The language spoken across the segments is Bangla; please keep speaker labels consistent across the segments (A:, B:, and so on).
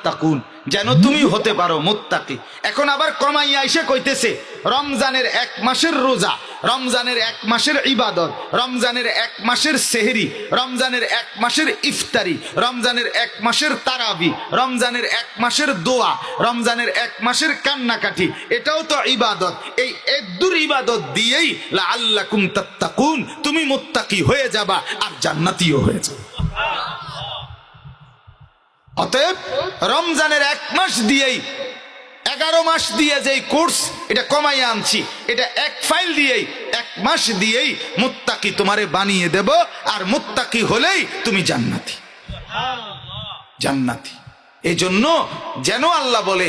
A: তাকুন, যেন তুমি হতে পারো মুত্তাকি। এখন আবার কমাইয়া এসে কইতেছে রমজানের 1 মাসের রোজা, রমজানের 1 মাসের ইবাদত, রমজানের 1 মাসের সেহরি, রমজানের 1 মাসের ইফতারি, রমজানের 1 মাসের তারাবি, রমজানের 1 মাসের দোয়া, রমজানের 1 মাসের কান্নাকাটি, এটাও তো ইবাদত। এই এদ্দুর ইবাদত দিয়েই লাআল্লাকুম তাত্তাকুন, তুমি মুত্তাকি হয়ে যাবা আর জান্নাতীও হয়ে যাবে। অতএব রমজানের 1 মাস দিয়েই 11 মাস দিয়ে যেই কোর্স এটা কমাইয়া আনছি, এটা 1 ফাইল দিয়েই 1 মাস দিয়েই মুত্তাকি তোমারে বানিয়ে দেব, আর মুত্তাকি হলেই তুমি জান্নাতি। জান্নাতি এই জন্য যেন আল্লাহ বলে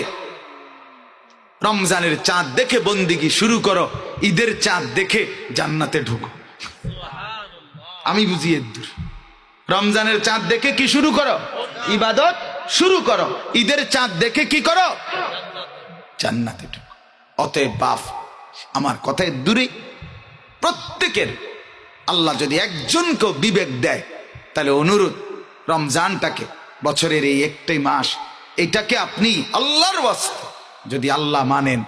A: রমজানের চাঁদ দেখে বন্দিগি শুরু করো, ঈদের চাঁদ দেখে জান্নাতে ঢুকো। আমি বুঝি এদ্দুর, রমজানের চাঁদ দেখে কি শুরু করো? ইবাদত শুরু করো। ঈদের চাঁদ দেখে কি করো? জান্নাতে ঢুকো। অতএব বাপ আমার কথা দূরে, প্রত্যেকের আল্লাহ যদি একজনকে বিবেক দেয়, তাহলে অনুরোধ রমজানটাকে, বছরের এই একটাই মাস, এটাকে আপনি আল্লাহর ওয়াস্তে যদি আল্লাহ মানেন,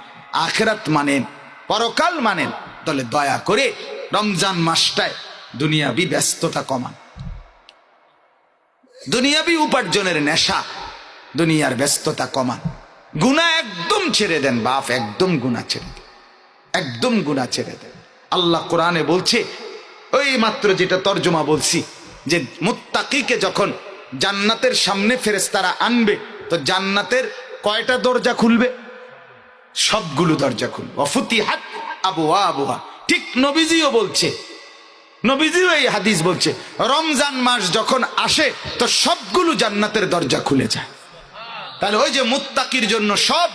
A: আখিরাত মানেন, পরকাল মানেন, তাহলে দয়া করে রমজান মাসটায় দুনিয়াবি ব্যস্ততা কমান, দুনিয়াবি উপার্জনের নেশা, দুনিয়ার ব্যস্ততা কমান, গুনাহ একদম ছেড়ে দেন বাপ, একদম গুনাহ ছেড়ে দেন, একদম গুনাহ ছেড়ে দেন। আল্লাহ কোরআনে বলছে, ওই মাত্র যেটা তর্জমা বলছি, যে মুত্তাকিকে যখন জান্নাতের সামনে ফেরেশতারা আনবে, তো জান্নাতের কয়টা দরজা খুলবে? সবগুলো দরজা খুলবে। ওয়াফুতিহাত আবওয়াবুহা। ঠিক নবীজিও বলছে, নবীজিও এই হাদিস বলছে, রমজান মাস যখন আসে তো সবগুলো জান্নাতের দরজা খুলে যায়। তাহলে ওই যে মুত্তাকির জন্য সব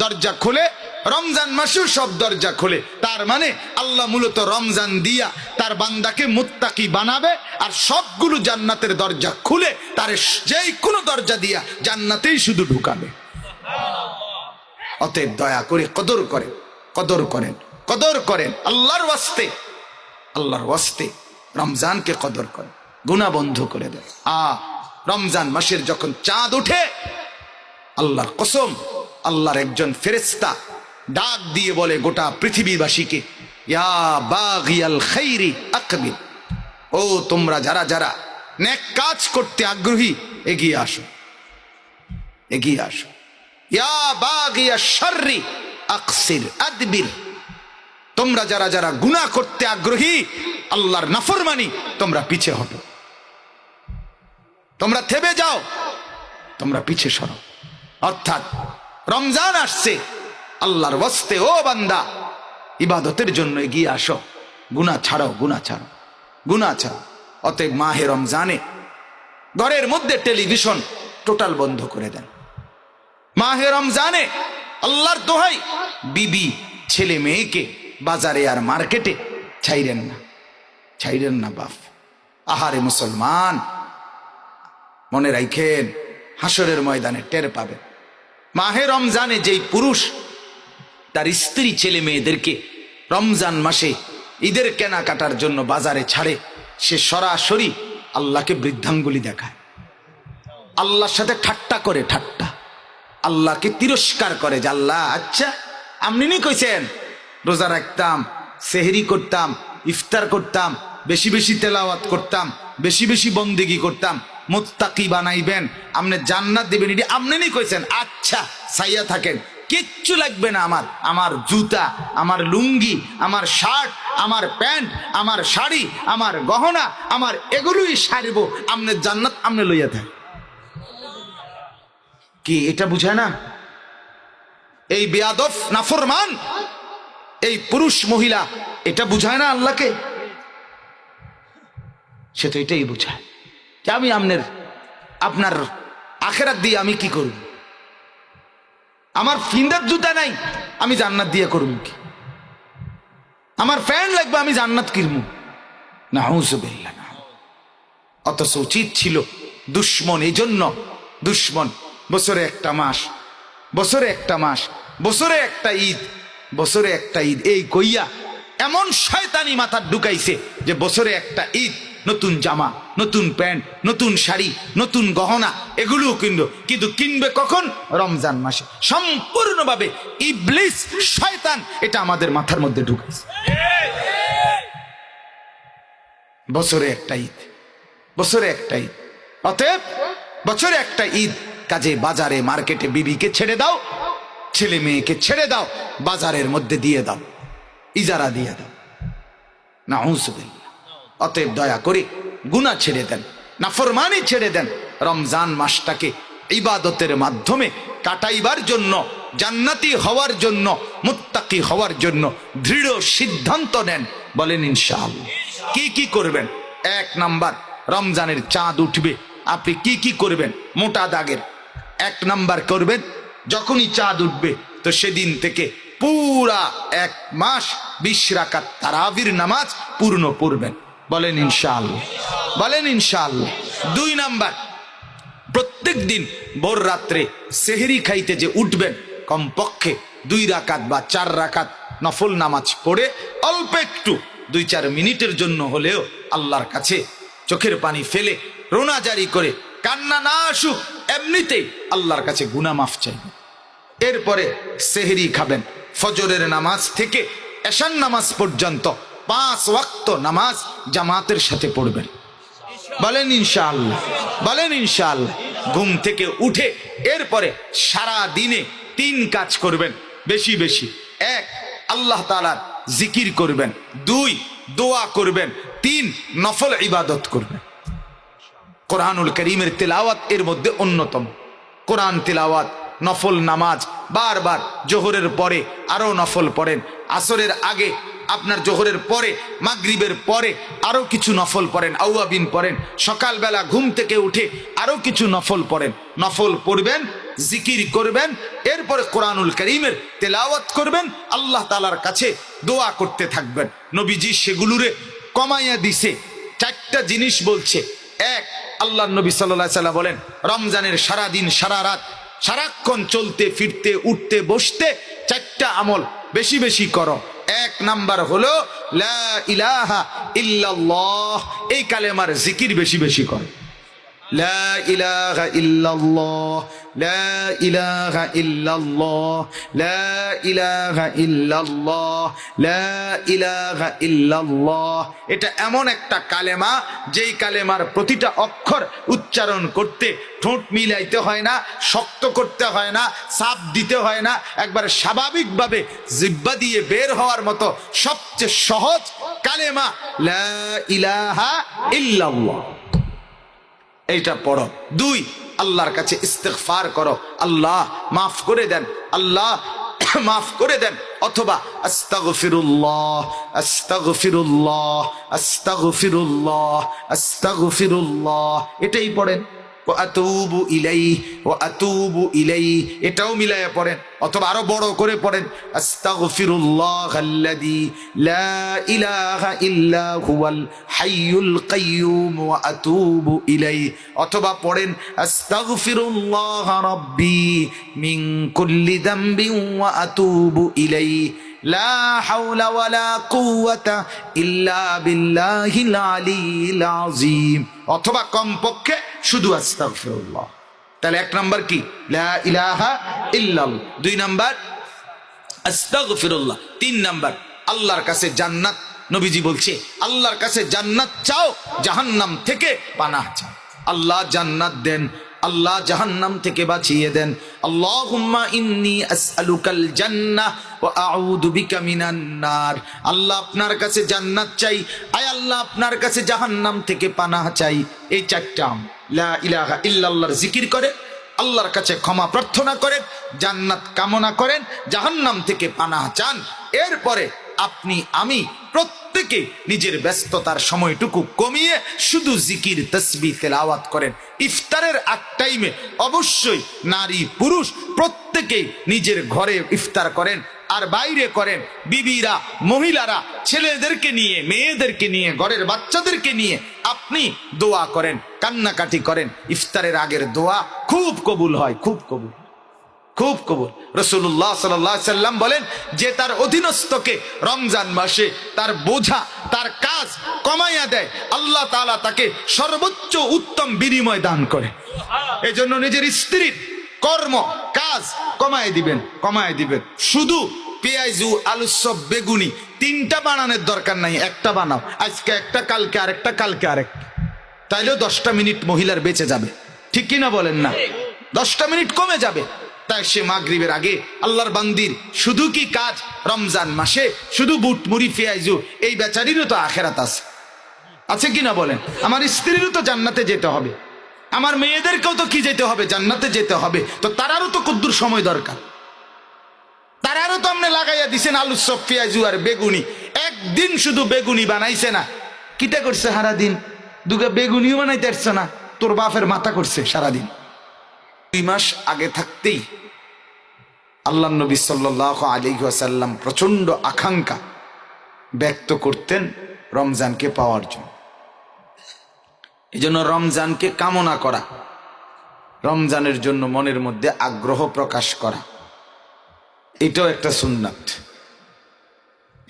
A: দরজা খুলে, রমজান মাসেও সব দরজা খুলে। তার মানে আল্লাহ মূলত রমজান দিয়া তার বান্দাকে মুত্তাকি বানাবে, আর সবগুলো জান্নাতের দরজা খুলে তার যেই কোনো দরজা দিয়া জান্নাতেই শুধু ঢুকাবে। অতএব দয়া করে কদর করেন, কদর করেন, কদর করেন আল্লাহর ওয়াস্তে, আল্লাহর ওয়াস্তে রমজানকে কদর করেন, গুনাহ বন্ধ করে দেন। রমজান মাসের যখন চাঁদ উঠে, আল্লাহর কসম, আল্লাহর একজন ফেরেশতা ডাক দিয়ে বলে গোটা পৃথিবীবাসীকে, ইয়া বাগিয়াল খাইরি আকবিল, ও তোমরা যারা যারা নেক কাজ করতে আগ্রহী, এগিয়ে আসো, এগিয়ে আসো। ইয়া বাগিয়া শাররি আকসির আদবির, তোমরা যারা যারা গুনাহ করতে আগ্রহী, আল্লাহর নাফরমানি, তোমরা পিছে হটো, তোমরা থেমে যাও, তোমরা পিছে সরো। অর্থাৎ রমজান আসছে, আল্লাহর ওয়াস্তে ও বান্দা ইবাদতের জন্য এগিয়ে আসো, গুনাহ ছাড়ো, গুনাহ ছাড়ো, গুনাহ ছাড়ো। অতএব মাহে রমজানে ঘরের মধ্যে টেলিভিশন টোটাল বন্ধ করে দেন। মাহে রমজানে আল্লাহর দোহাই, বিবি ছেলে মেয়েকে বাজারে আর মার্কেটে ছাইরেন না, ছাইরেন না বাপ। আহারে মুসলমান, মনে রাখেন হাসরের ময়দানে টের পাবেন, মাহে রমজানে যেই পুরুষ তার স্ত্রী ছেলে মেয়েদেরকে রমজান মাসে ঈদের কেনাকাটার জন্য বাজারে ছাড়ে, সে সরাসরি আল্লাহকে বৃদ্ধাঙ্গুলি দেখায়, আল্লাহর সাথে ঠাট্টা করে, ঠাট্টা, আল্লাহকে তিরস্কার করে, যে আল্লাহ আচ্ছা আপনি নি কইছেন রোজা রাখতাম, সেহরি করতাম, ইফতার করতাম, বেশি বেশি তেলাওয়াত করতাম, বেশি বেশি বন্দেগি করতাম, মুত্তাকি বানাইবেন, আপনি জান্নাত দিবেন, এটি আপনি নি কইছেন, আচ্ছা সাইয়া থাকেন, কিচ্ছু লাগবে না আমার, আমার জুতা, আমার লুঙ্গি, আমার শার্ট, আমার প্যান্ট, আমার শাড়ি, আমার গহনা, আমার এগুলোই সারিব, আপনি জান্নাত আপনি লইয়া থাকেন। কি এটা বুঝায় না? এই বেয়াদব নাফরমান এই পুরুষ মহিলা এটা বুঝায় না আল্লাহকে? সে তো এটাই বুঝায় যে আমি আপনার আখিরাত দিয়ে আমি কি করব, আমার ফিন্দার জুতা নাই, আমি জান্নাত দিয়ে করব কি, আমার ফ্যান লাগবে, আমি জান্নাত কিনবো, নাউযুবিল্লাহ। অথচ উচিত ছিল দুশ্মন, এই জন্য দুশ্মন বছরে একটা মাস, বছরে একটা মাস, বছরে একটা ঈদ, বছরে একটা ঈদ, এই কইয়া এমন শয়তানি মাথা ঢুকাইছে যে বছরে একটা ঈদ নতুন জামা, নতুন প্যান্ট, নতুন শাড়ি, নতুন গহনা, এগুলোও কিনবে। কিন্তু কিনবে কখন? রমজান মাসে। সম্পূর্ণভাবে ইবলিস, শয়তান এটা আমাদের মাথার মধ্যে ঢুকেছে। বছরে একটা ঈদ, বছরে একটা ঈদ। অতএব বছরে একটা ঈদ, কাজে বাজারে মার্কেটে বিবিকে ছেড়ে দাও, ছেলে মেয়েকে ছেড়ে দাও, বাজারের মধ্যে দিয়ে দাও, ইজারা দিয়ে দাও। নাউযুবিল্লাহ। অতএব দয়া করে গুনাহ ছেড়ে দেন, নাফরমানি ছেড়ে দেন। রমজান মাসটাকে ইবাদতের মাধ্যমে কাটাইবার জন্য, জান্নাতি হওয়ার জন্য, মুত্তাকি হওয়ার জন্য দৃঢ় সিদ্ধান্ত নেন। বলেন ইনশাআল্লাহ। কি কি করবেন? 1 নাম্বার, রমজানের চাঁদ উঠবে, আপনি কি কি করবেন? মোটা দাগের 1 নাম্বার করবেন, যখনই চাঁদ উঠবে তো সেদিন থেকে পুরা 1 মাস 20 রাকাত তারাবির নামাজ পূর্ণ পড়বেন। বলেন ইনশাআল্লাহ, বলেন ইনশাআল্লাহ। 2 নাম্বার, প্রত্যেক দিন ভোর রাত্রে সেহরি খাইতে যে উঠবেন, কমপক্ষে 2 রাকাত বা 4 রাকাত নফল নামাজ পড়ে অল্প একটু 2-4 মিনিটের জন্য হলেও আল্লাহর কাছে চোখের পানি ফেলে, রোনা জারি করে, কান্না না আসুক এমনিতেই আল্লাহর কাছে গুনাহ মাফ চাইবেন। এরপরে সেহরি খাবেন। ফজরের নামাজ থেকে এশার নামাজ পর্যন্ত 5 ওয়াক্ত নামাজ জামাতের সাথে পড়বেন। বলেন ইনশাআল্লাহ, বলেন ইনশাআল্লাহ। ঘুম থেকে উঠে এরপরে সারা দিনে 3 কাজ করবেন বেশি বেশি। 1, আল্লাহ তাআলার জিকির করবেন। 2, দোয়া করবেন। 3, নফল ইবাদত করবেন। কোরআনুল কারীমের তিলাওয়াত এর মধ্যে অন্যতম। কোরআন তিলাওয়াত, নফল নামাজ, বারবার জোহরের পরে আরো নফল পড়েন, আসরের আগে, আপনার জোহরের পরে, মাগরিবের পরে আরো কিছু নফল পড়েন, আওয়াবিন পড়েন, সকালবেলা ঘুম থেকে উঠে আরো কিছু নফল পড়েন। নফল পড়বেন, জিকির করবেন, এরপরে কোরআনুল কারীমের তেলাওয়াত করবেন, আল্লাহ তাআলার কাছে দোয়া করতে থাকবেন। নবীজি সেগুলোরে কমাইয়া দিছে। 4টা জিনিস বলছে। 1, আল্লাহ নবী সাল্লাল্লাহু আলাইহি ওয়াসাল্লাম বলেন, রমজানের সারা দিন সারা রাত সারাক্ষণ চলতে ফিরতে উঠতে বসতে 4টা আমল বেশি বেশি করো। 1 নাম্বার হলো লা ইলাহা ইল্লাল্লাহ, এই কালেমার জিকির বেশি বেশি করো। লা ইলাহা ইল্লাল্লাহ, লা ইলাহা ইল্লাল্লাহ, লা ইলাহা ইল্লাল্লাহ, লা ইলাহা ইল্লাল্লাহ। এটা এমন একটা কালেমা যেই কালেমার প্রতিটা অক্ষর উচ্চারণ করতে ঠোঁট মিলাইতে হয় না, শক্ত করতে হয় না, চাপ দিতে হয় না, একবার স্বাভাবিকভাবে জিহ্বা দিয়ে বের হওয়ার মতো সবচেয়ে সহজ কালেমা লা ইলাহা ইল্লাল্লাহ। এইটা পড়ো। 2, আল্লাহর কাছে ইস্তিগফার করো, আল্লাহ মাফ করে দেন, আল্লাহ মাফ করে দেন। অথবা আস্তাগফিরুল্লাহ, আস্তাগফিরুল্লাহ, আস্তাগফিরুল্লাহ, আস্তাগফিরুল্লাহ, এটাই পড়েন। আতুবু ইলাইহি ওয়া আতুবু ইলাইহি, এটাও মিলায়া পড়েন। অথবা আরো বড় করে পড়েন, আস্তাগফিরুল্লাহাল্লাযী লা ইলাহা ইল্লা হুয়াল হাইয়ুল কাইয়্যুম ওয়া আতুবু ইলাইহি। অথবা পড়েন, আস্তাগফিরুল্লাহ রাব্বী মিন কুল্লি যামবিন ওয়া আতুবু ইলাইহি, লা হাওলা ওয়ালা কুওয়াতা ইল্লা বিল্লাহিল আলিয়্যিল আযীম। অথবা কমপক্ষে শুধু আস্তাগফিরুল্লাহ। তাহলে 1 নাম্বার কি? লা ইলাহা ইল্লাল্লাহ। 2 নাম্বার আস্তাগফিরুল্লাহ। 3 নাম্বার আল্লাহর কাছে জান্নাত। নবীজি বলছে, আল্লাহর কাছে জান্নাত চাও, জাহান্নাম থেকে পানাহ চাও। আল্লাহ জান্নাত দেন, আল্লাহ জাহান্নাম থেকে বাঁচিয়ে দেন। আল্লাহুম্মা ইন্নী আসআলুকাল জান্নাহ ওয়া আউযু বিকা মিনান নার। আল্লাহ আপনার কাছে জান্নাত চাই, আয় আল্লাহ আপনার কাছে জাহান্নাম থেকে পানাহ চাই। এই 4টা লা ইলাহা ইল্লাল্লাহর জিকির করে, আল্লাহর কাছে ক্ষমা প্রার্থনা করেন, জান্নাত কামনা করেন, জাহান্নাম থেকে পানাহ চান। এরপরে আপনি আমি প্রত্যেকে নিজের ব্যস্ততার সময়টুকু কমিয়ে শুধু জিকির তাসবিহ তেলাওয়াত করেন। ইফতারের আগ টাইমে অবশ্যই নারী পুরুষ প্রত্যেকেই নিজের ঘরে ইফতার করেন, আর বাইরে করেন। বিবিরা, মহিলারা ছেলেদেরকে নিয়ে, মেয়েদেরকে নিয়ে, ঘরের বাচ্চাদেরকে নিয়ে আপনি দোয়া করেন, কান্নাকাটি করেন। ইফতারের আগের দোয়া খুব কবুল হয়, খুব কবুল, খুব কবুল। রাসূলুল্লাহ সাল্লাল্লাহু আলাইহি সাল্লাম বলেন, যে তার অধীনস্থকে রমজান মাসে তার বোঝা, তার কাজ কমাইয়া দেয়, আল্লাহ তাআলা তাকে সর্বোচ্চ উত্তম বিনিময় দান করে। এজন্য নিজের স্ত্রীর কর্ম কাজ কমায় দিবেন। শুধু পেঁয়াজু আলু সব বেগুনি 3টা বানানোর দরকার নাই, একটা বানাও, আজকে একটা, কালকে আরেকটা, কালকে আরেকটা, তাইলেও 10টা মিনিট মহিলার বেঁচে যাবে। ঠিক কিনা বলেন না? 10টা মিনিট কমে যাবে। তাই সে মাগরিবের আগে আল্লাহর বান্দির শুধু কি কাজ, রমজান মাসে শুধু বুট মুড়ি পেঁয়াজু, এই বেচারিরও তো আখেরাত আছে কিনা বলেন? আমার স্ত্রীরও তো জান্নাতে যেতে হবে, আমার মেয়েদেরকেও তো কি যেতে হবে, জান্নাতে যেতে হবে। তো তারারও তো কদ্দুর সময় দরকার, তারারও তো আপনি লাগাইয়া দিছেন আলু সব পেঁয়াজু আর বেগুনি। একদিন শুধু বেগুনি বানাইছে না, কিটা করছে সারাদিন? দুগা বেগুনিও বানাইতে পারছে না, তোর বাপের মাথা করছে সারাদিন। 2 মাস আগে থাকতেই আল্লাহ নবী সাল্লাল্লাহু আলাইহি ওয়াসাল্লাম প্রচন্ড আকাঙ্ক্ষা ব্যক্ত করতেন রমজানকে পাওয়ার জন্য। এই জন্য রমজানকে কামনা করা, রমজানের জন্য মনের মধ্যে আগ্রহ প্রকাশ করা, এটাও একটা সুন্নাত।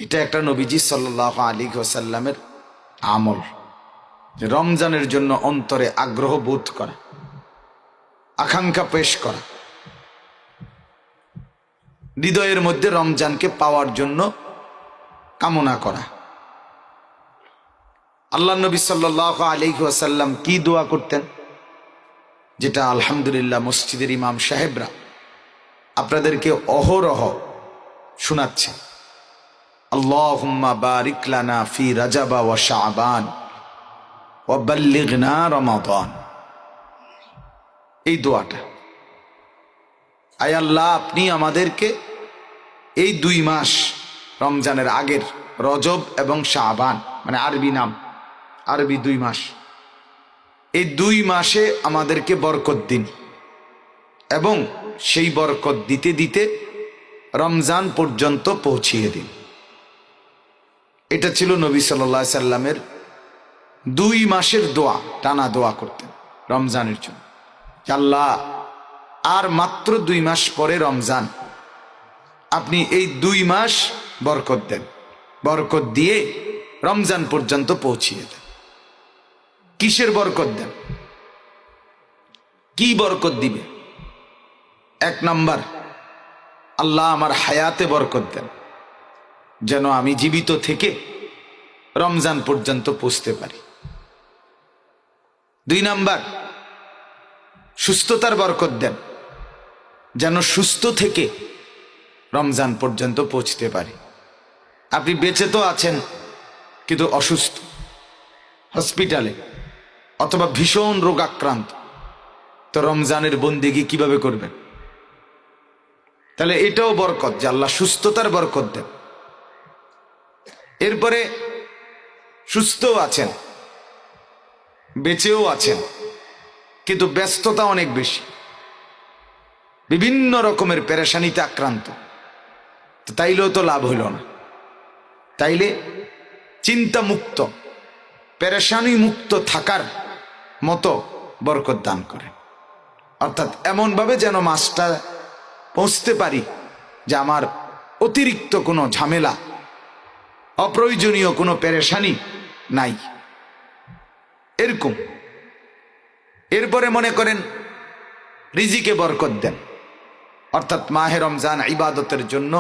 A: এটা একটা নবীজি সাল্লাল্লাহু আলাইহি ওয়াসাল্লামের আমল, যে রমজানের জন্য অন্তরে আগ্রহ বোধ করা, আকাঙ্ক্ষা পেশ করা, হৃদয়ের মধ্যে রমজানকে পাওয়ার জন্য কামনা করা। আল্লাহ নবী সাল্লাল্লাহু আলাইহি ওয়াসাল্লাম কি দোয়া করতেন, যেটা আলহামদুলিল্লাহ মসজিদের ইমাম সাহেবরা আপনাদেরকে অহরহ শোনাচ্ছে। আল্লাহুম্মা বারিক লানা ফি রাজাবা ওয়া শাবান ওয়া বাল্লিগনা রমাদান। এই দোয়াটা, আয় আল্লাহ আপনি আমাদেরকে এই 2 মাস, রমজানের আগের রজব এবং শাবান, মানে আরবি নাম, আরবি 2 মাস, এই 2 মাসে আমাদেরকে বরকত দিন, এবং সেই বরকত দিতে দিতে রমজান পর্যন্ত পৌঁছিয়ে দিন। এটা ছিল নবী সাল্লাল্লাহু আলাইহি সাল্লামের 2 মাসের দোয়া, টানা দোয়া করতেন রমজানের জন্য। আল্লাহ আর মাত্র 2 মাস পরে রমজান, আপনি এই 2 মাস বরকত দেন, বরকত দিয়ে রমজান পর্যন্ত পৌঁছিয়ে দেন। কিসের বরকত দেন? কি বরকত দিবে? 1 নাম্বার, আল্লাহ আমার হায়াতে বরকত দেন, যেন আমি জীবিত থেকে রমজান পর্যন্ত পৌঁছতে পারি। 2 নাম্বার, সুস্থতার বরকত দেন, যেন সুস্থ থেকে রমজান পর্যন্ত পৌঁছতে পারি। আপনি বেঁচে তো আছেন, কিন্তু অসুস্থ, হসপিটালে অথবা ভীষণ রোগাক্রান্ত, তো রমজানের বন্দেগী কিভাবে করবেন? তাহলে এটাও বরকত, যে আল্লাহ সুস্থতার বরকত দেন। এরপরে সুস্থও আছেন, বেঁচেও আছেন, কিন্তু ব্যস্ততা অনেক বেশি, বিভিন্ন রকমের পেরেশানিতে আক্রান্ত, তো তাইলেও তো লাভ হইল না। তাইলে চিন্তা মুক্ত, পেরেশানি মুক্ত থাকার মতো বরকত দান করে, অর্থাৎ এমন ভাবে যেন মাসটা পৌঁছতে পারি যে আমার অতিরিক্ত কোনো ঝামেলা, অপ্রয়োজনীয় কোনো পেরেশানি নাই, এরকম। এরপরে মনে করেন রিজিকে বরকত দেন, অর্থাৎ মাহে রমজান ইবাদতের জন্য